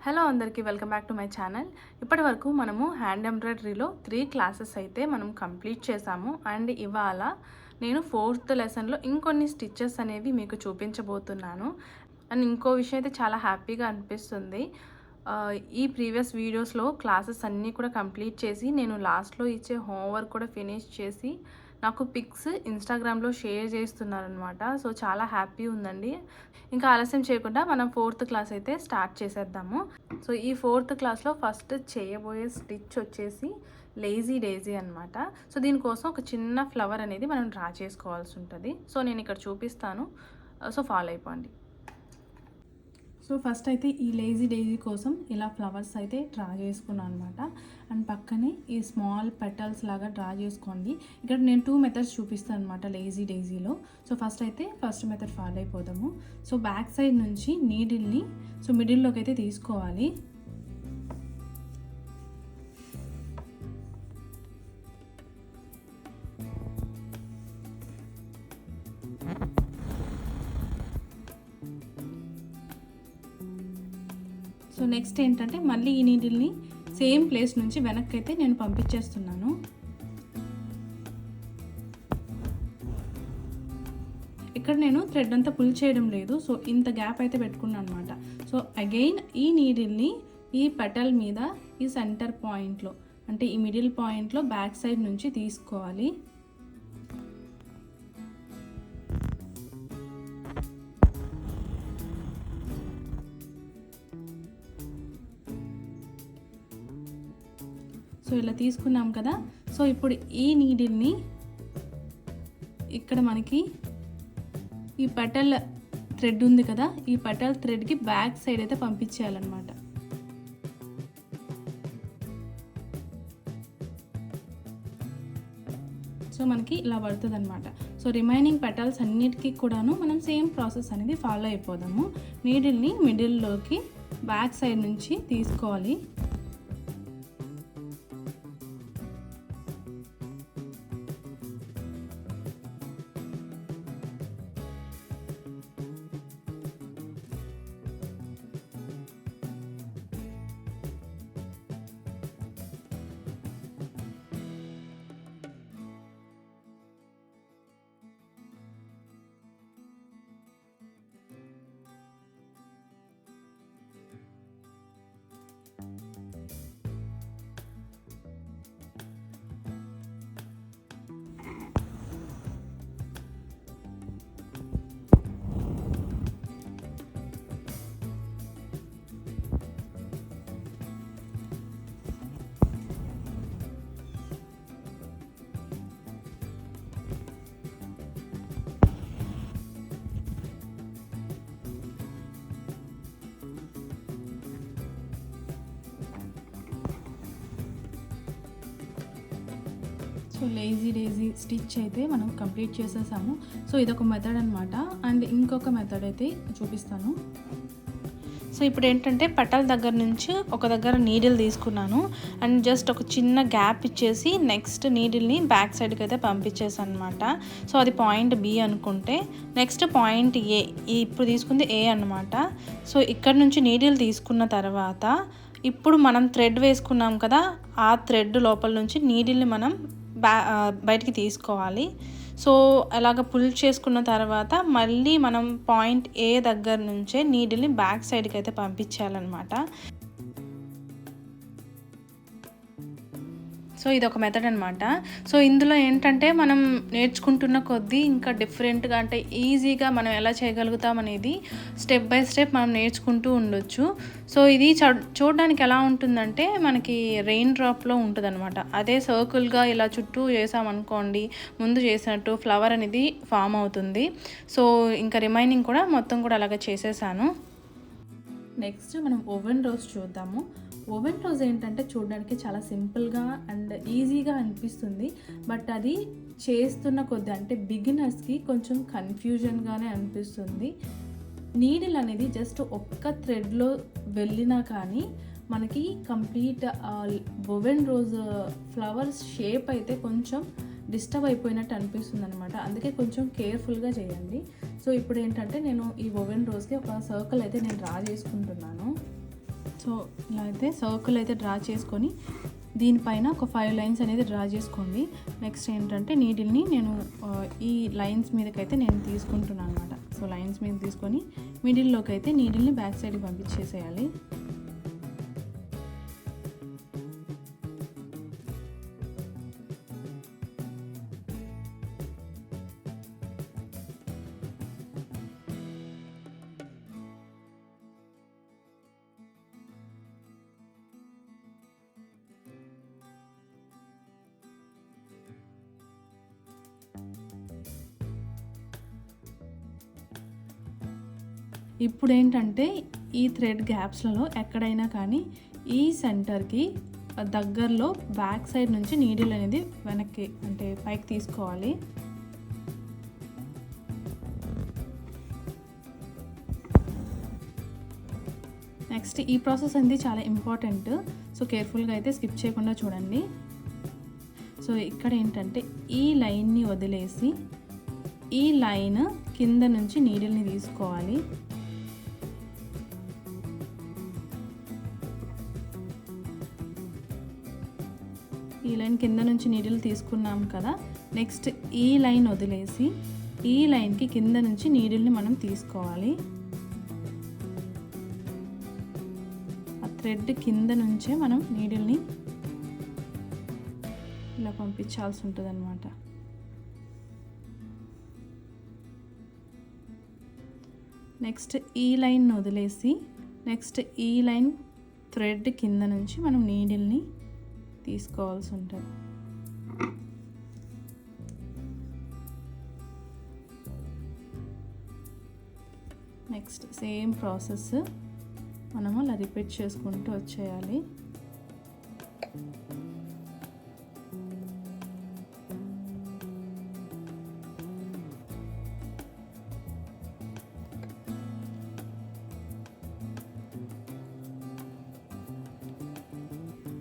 Hello అందరికీ welcome back to my channel. ఇప్పటి వరకు మనము హ్యాండ్ ఎంబ్రాయిడరీలో 3 క్లాసెస్ అయితే మనం కంప్లీట్ చేసాము. అండ్ ఇవాళ నేను 4th లెసన్లో ఇంకొన్ని స్టిచెస్ అనేవి మీకు చూపించబోతున్నాను. అండ్ ఇంకో విషయం అయితే చాలా హ్యాపీగా అనిపిస్తుంది. ఈ ప్రీవియస్ వీడియోస్లో క్లాసెస్ అన్నీ కూడా కంప్లీట్ చేసి నేను లాస్ట్లో ఇచ్చే హోంవర్క్ కూడా ఫినిష్ చేసి నాకు పిక్స్ ఇన్స్టాగ్రామ్లో షేర్ చేస్తున్నారనమాట. సో చాలా హ్యాపీ ఉందండి. ఇంకా ఆలస్యం చేయకుండా మనం 4th క్లాస్ అయితే స్టార్ట్ చేసేద్దాము. సో ఈ 4th క్లాస్లో ఫస్ట్ చేయబోయే స్టిచ్ వచ్చేసి లేజీ డేజీ అనమాట. సో దీనికోసం ఒక చిన్న ఫ్లవర్ అనేది మనం డ్రా చేసుకోవాల్సి ఉంటుంది. సో నేను ఇక్కడ చూపిస్తాను, సో ఫాలో అయిపోండి. సో ఫస్ట్ అయితే ఈ లేజీ డేజీ కోసం ఇలా ఫ్లవర్స్ అయితే డ్రా చేసుకున్నాను అనమాట. అండ్ పక్కనే ఈ స్మాల్ పెటల్స్ లాగా డ్రా చేసుకోండి. ఇక్కడ నేను 2 మెథడ్స్ చూపిస్తాను అనమాట లేజీ డేజీలో. సో ఫస్ట్ మెథడ్ ఫాలో అయిపోదాము. సో బ్యాక్ సైడ్ నుంచి నీడిల్ని సో మిడిల్లోకి అయితే తీసుకోవాలి. సో నెక్స్ట్ ఏంటంటే మళ్ళీ ఈ నీడిల్ని సేమ్ ప్లేస్ నుంచి వెనక్కి అయితే నేను పంపించేస్తున్నాను. ఇక్కడ నేను థ్రెడ్ అంతా పుల్ చేయడం లేదు, సో ఇంత గ్యాప్ అయితే పెట్టుకున్నాను అనమాట. సో అగైన్ ఈ నీడిల్ని ఈ పెటల్ మీద ఈ సెంటర్ పాయింట్లో అంటే ఈ మిడిల్ పాయింట్లో బ్యాక్ సైడ్ నుంచి తీసుకోవాలి. సో ఇలా తీసుకున్నాం కదా. సో ఇప్పుడు ఈ నీడిల్ని ఇక్కడ మనకి ఈ పెటల్ థ్రెడ్ ఉంది కదా, ఈ పెటల్ థ్రెడ్కి బ్యాక్ సైడ్ అయితే పంపించేయాలన్నమాట. సో మనకి ఇలా పడుతుంది అనమాట. సో రిమైనింగ్ పెటల్స్ అన్నిటికీ కూడాను మనం సేమ్ ప్రాసెస్ అనేది ఫాలో అయిపోదాము. నీడిల్ని మిడిల్లోకి బ్యాక్ సైడ్ నుంచి తీసుకోవాలి. సో లేజీ డేజీ స్టిచ్ అయితే మనం కంప్లీట్ చేసేసాము. సో ఇదొక మెథడ్ అనమాట. అండ్ ఇంకొక మెథడ్ అయితే చూపిస్తాను. సో ఇప్పుడు ఏంటంటే పెటల్ దగ్గర నుంచి ఒక దగ్గర నీడిల్ తీసుకున్నాను అండ్ జస్ట్ ఒక చిన్న గ్యాప్ ఇచ్చేసి నెక్స్ట్ నీడిల్ని బ్యాక్ సైడ్కి అయితే పంపించేసాను అనమాట. సో అది పాయింట్ బి అనుకుంటే నెక్స్ట్ పాయింట్ ఏ, ఇప్పుడు తీసుకుంది ఏ అనమాట. సో ఇక్కడ నుంచి నీడిల్ తీసుకున్న తర్వాత ఇప్పుడు మనం థ్రెడ్ వేసుకున్నాం కదా, ఆ థ్రెడ్ లోపల నుంచి నీడిల్ని మనం బయటికి తీసుకోవాలి. సో అలాగ పుల్ చేసుకున్న తర్వాత మళ్ళీ మనం పాయింట్ ఏ దగ్గర నుంచే నీడిల్ని బ్యాక్ సైడ్కి అయితే పంపించాలన్నమాట. సో ఇది ఒక మెథడ్ అనమాట. సో ఇందులో ఏంటంటే మనం నేర్చుకుంటున్న కొద్దీ ఇంకా డిఫరెంట్గా అంటే ఈజీగా మనం ఎలా చేయగలుగుతాం అనేది స్టెప్ బై స్టెప్ మనం నేర్చుకుంటూ ఉండొచ్చు. సో ఇది చూడడానికి ఎలా ఉంటుందంటే మనకి రెయిన్ డ్రాప్లో ఉంటుంది అనమాట. అదే సర్కిల్గా ఇలా చుట్టూ చేసామనుకోండి, ముందు చేసినట్టు ఫ్లవర్ అనేది ఫామ్ అవుతుంది. సో ఇంకా రిమైనింగ్ కూడా మొత్తం కూడా అలాగే చేసేసాను. నెక్స్ట్ మనం ఓవెన్ రోజ్ చూద్దాము. ఓవెన్ రోజ్ ఏంటంటే చూడడానికి చాలా సింపుల్గా అండ్ ఈజీగా అనిపిస్తుంది, బట్ అది చేస్తున్న కొద్ది అంటే బిగినర్స్కి కొంచెం కన్ఫ్యూజన్గానే అనిపిస్తుంది. నీడిల్ అనేది జస్ట్ ఒక్క థ్రెడ్లో వెళ్ళినా కానీ మనకి complete woven rose flowers shape అయితే కొంచెం డిస్టర్బ్ అయిపోయినట్టు అనిపిస్తుంది అనమాట. అందుకే కొంచెం కేర్ఫుల్గా చేయండి. సో ఇప్పుడు ఏంటంటే నేను ఈ ఓవెన్ రోజ్కి ఒక సర్కిల్ అయితే నేను డ్రా చేసుకుంటున్నాను. సో ఇలా అయితే సర్కిల్ అయితే డ్రా చేసుకొని దీనిపైన ఒక 5 లైన్స్ అనేది డ్రా చేసుకోండి. నెక్స్ట్ ఏంటంటే నీడిల్ని నేను ఈ లైన్స్ మీదకైతే నేను తీసుకుంటున్నాను అనమాట. సో లైన్స్ మీద తీసుకొని మిడిల్లోకి అయితే నీడిల్ని బ్యాక్ సైడ్కి పంపించేసేయాలి. ఇప్పుడు ఏంటంటే ఈ థ్రెడ్ గ్యాప్స్లలో ఎక్కడైనా కానీ ఈ సెంటర్కి దగ్గరలో బ్యాక్ సైడ్ నుంచి నీడిల్ అనేది వెనక్కి అంటే పైకి తీసుకోవాలి. నెక్స్ట్ ఈ ప్రాసెస్ అనేది చాలా ఇంపార్టెంట్. సో కేర్ఫుల్గా అయితే స్కిప్ చేయకుండా చూడండి. సో ఇక్కడ ఏంటంటే ఈ లైన్ని వదిలేసి ఈ లైన్ కింద నుంచి నీడిల్ని తీసుకోవాలి. ఈ లైన్ కింద నుంచి నీడిల్ తీసుకున్నాం కదా. నెక్స్ట్ ఈ లైన్ వదిలేసి ఈ లైన్కి కింద నుంచి నీడిల్ని మనం తీసుకోవాలి. ఆ థ్రెడ్ కింద నుంచే మనం నీడిల్ని ఇలా పంపించాల్సి ఉంటుంది అన్నమాట. నెక్స్ట్ ఈ లైన్ వదిలేసి నెక్స్ట్ ఈ లైన్ థ్రెడ్ కింద నుంచి మనం నీడిల్ని తీసుకోవాల్సి ఉంటుంది. నెక్స్ట్ సేమ్ ప్రాసెస్ మనము అలా రిపీట్ చేసుకుంటూ వచ్చేయాలి.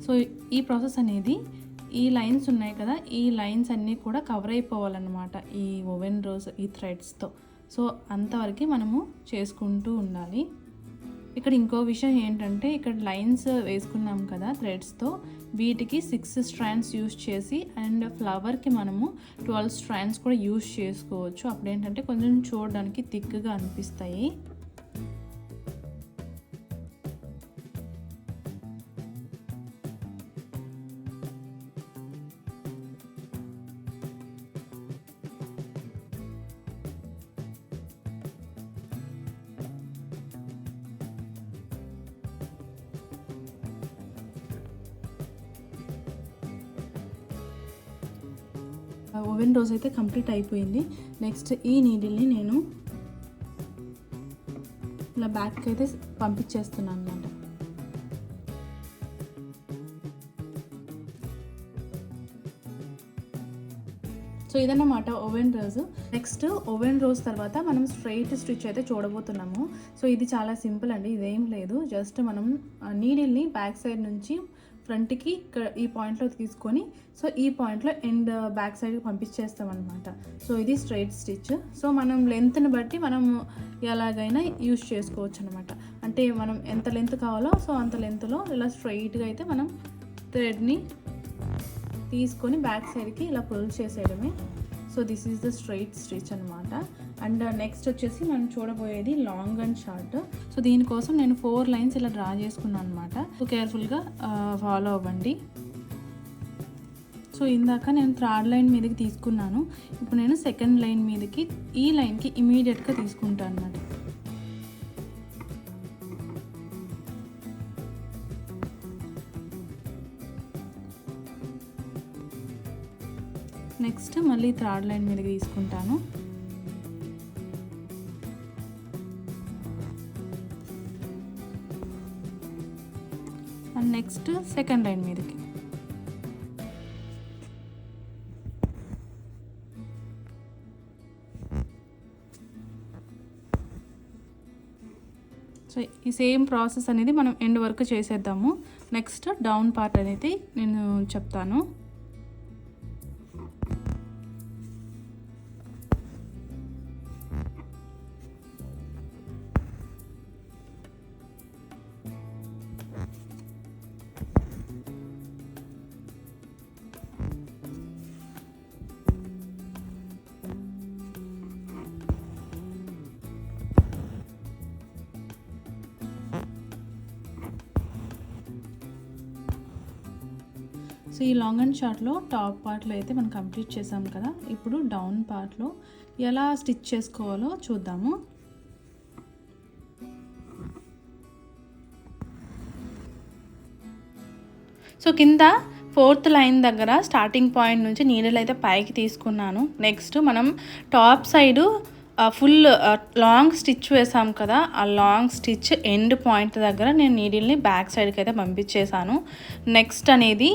సో ఈ ప్రాసెస్ అనేది ఈ లైన్స్ ఉన్నాయి కదా, ఈ లైన్స్ అన్నీ కూడా కవర్ అయిపోవాలన్నమాట ఈ ఓవెన్ రోజ్ ఈ థ్రెడ్స్తో. సో అంతవరకు మనము చేసుకుంటూ ఉండాలి. ఇక్కడ ఇంకో విషయం ఏంటంటే ఇక్కడ లైన్స్ వేసుకున్నాం కదా థ్రెడ్స్తో, వీటికి 6 స్ట్రాండ్స్ యూస్ చేసి అండ్ ఫ్లవర్కి మనము 12 స్ట్రాండ్స్ కూడా యూస్ చేసుకోవచ్చు. అప్పుడు ఏంటంటే కొంచెం చూడడానికి థిక్గా అనిపిస్తాయి. ఓవెన్ రోజ్ అయితే కంప్లీట్ అయిపోయింది. నెక్స్ట్ ఈ నీడిల్ని నేను ఇలా బ్యాక్కి అయితే పంపించేస్తున్నాను అన్నమాట. సో ఇదన్నమాట woven rose. Next woven rose తర్వాత మనం స్ట్రైట్ స్టిచ్ అయితే చూడబోతున్నాము. సో ఇది చాలా సింపుల్ అండి, ఇదేం లేదు. జస్ట్ మనం నీడిల్ని బ్యాక్ సైడ్ నుంచి ఫ్రంట్కి ఇక్కడ ఈ పాయింట్లో తీసుకొని సో ఈ పాయింట్లో ఎండ్ బ్యాక్ సైడ్కి పంపించేస్తాం అనమాట. సో ఇది స్ట్రైట్ స్టిచ్. సో మనం లెంత్ని బట్టి మనం ఎలాగైనా యూజ్ చేసుకోవచ్చు అనమాట. అంటే మనం ఎంత లెంత్ కావాలో సో అంత లెంత్లో ఇలా స్ట్రైట్గా అయితే మనం థ్రెడ్ని తీసుకొని బ్యాక్ సైడ్కి ఇలా పుల్ చేసేయడమే. So this is the straight stitch అనమాట. అండ్ నెక్స్ట్ వచ్చేసి మనం చూడబోయేది లాంగ్ అండ్ షార్ట్. సో దీనికోసం నేను 4 లైన్స్ ఇలా డ్రా చేసుకున్నాను అనమాట. సో కేర్ఫుల్గా ఫాలో అవ్వండి. సో ఇందాక నేను 3rd లైన్ మీదకి తీసుకున్నాను. ఇప్పుడు నేను 2nd లైన్ మీదకి ఈ లైన్కి ఇమీడియట్గా తీసుకుంటాను అనమాట. నెక్స్ట్ మళ్ళీ 3rd లైన్ మీదకి తీసుకుంటాను. అండ్ నెక్స్ట్ 2nd లైన్ మీదకి. సో ఈ సేమ్ ప్రాసెస్ అనేది మనం ఎండ్ వరకు చేసేద్దాము. నెక్స్ట్ డౌన్ పార్ట్ అనేది నేను చెప్తాను. సో ఈ లాంగ్ అండ్ షార్ట్లో టాప్ పార్ట్లో అయితే మనం కంప్లీట్ చేసాం కదా. ఇప్పుడు డౌన్ పార్ట్లో ఎలా స్టిచ్ చేసుకోవాలో చూద్దాము. సో కింద 4th లైన్ దగ్గర స్టార్టింగ్ పాయింట్ నుంచి నీడిల్ అయితే పైకి తీసుకున్నాను. నెక్స్ట్ మనం top side full long stitch వేసాం కదా, ఆ లాంగ్ స్టిచ్ ఎండ్ పాయింట్ దగ్గర నేను నీడిల్ని బ్యాక్ సైడ్కి అయితే పంపించేసాను. నెక్స్ట్ అనేది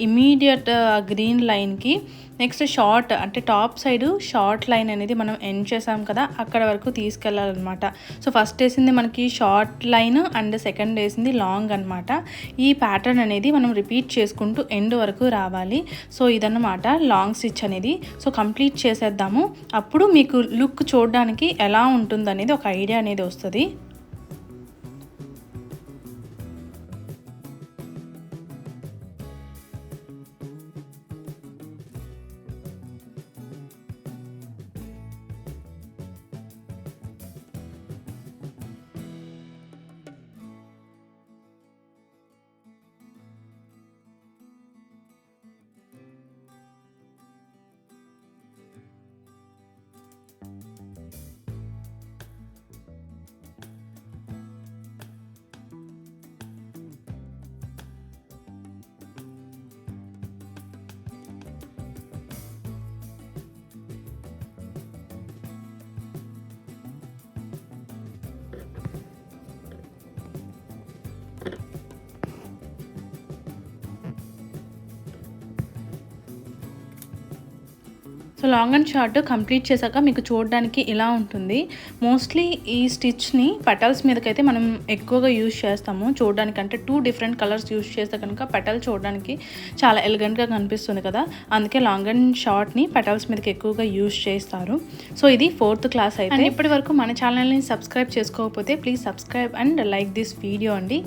ఇమీడియట్ గ్రీన్ లైన్కి నెక్స్ట్ షార్ట్ అంటే టాప్ సైడు షార్ట్ లైన్ అనేది మనం ఎండ్ చేసాం కదా, అక్కడ వరకు తీసుకెళ్ళాలన్నమాట. సో ఫస్ట్ వేసింది మనకి షార్ట్ లైన్ అండ్ సెకండ్ వేసింది లాంగ్ అనమాట. ఈ ప్యాటర్న్ అనేది మనం రిపీట్ చేసుకుంటూ ఎండ్ వరకు రావాలి. సో ఇదన్నమాట లాంగ్ స్టిచ్ అనేది. సో కంప్లీట్ చేసేద్దాము. అప్పుడు మీకు లుక్ చూడడానికి ఎలా ఉంటుందనేది ఒక ఐడియా అనేది వస్తుంది. So long and short complete చేశాక మీకు చూడడానికి ఇలా ఉంటుంది. మోస్ట్లీ ఈ స్టిచ్ని పెటల్స్ మీదకైతే మనం ఎక్కువగా యూజ్ చేస్తాము. చూడడానికి అంటే 2 డిఫరెంట్ కలర్స్ యూజ్ చేస్తే కనుక పెటల్ చూడడానికి చాలా ఎలిగెంట్గా కనిపిస్తుంది కదా, అందుకే లాంగ్ అండ్ షార్ట్ని పెటల్స్ మీదకి ఎక్కువగా యూజ్ చేస్తారు. సో ఇది 4th క్లాస్ అయితే. ఇప్పటి వరకు మన ఛానల్ని సబ్స్క్రైబ్ చేసుకోకపోతే please subscribe and like this video అండి.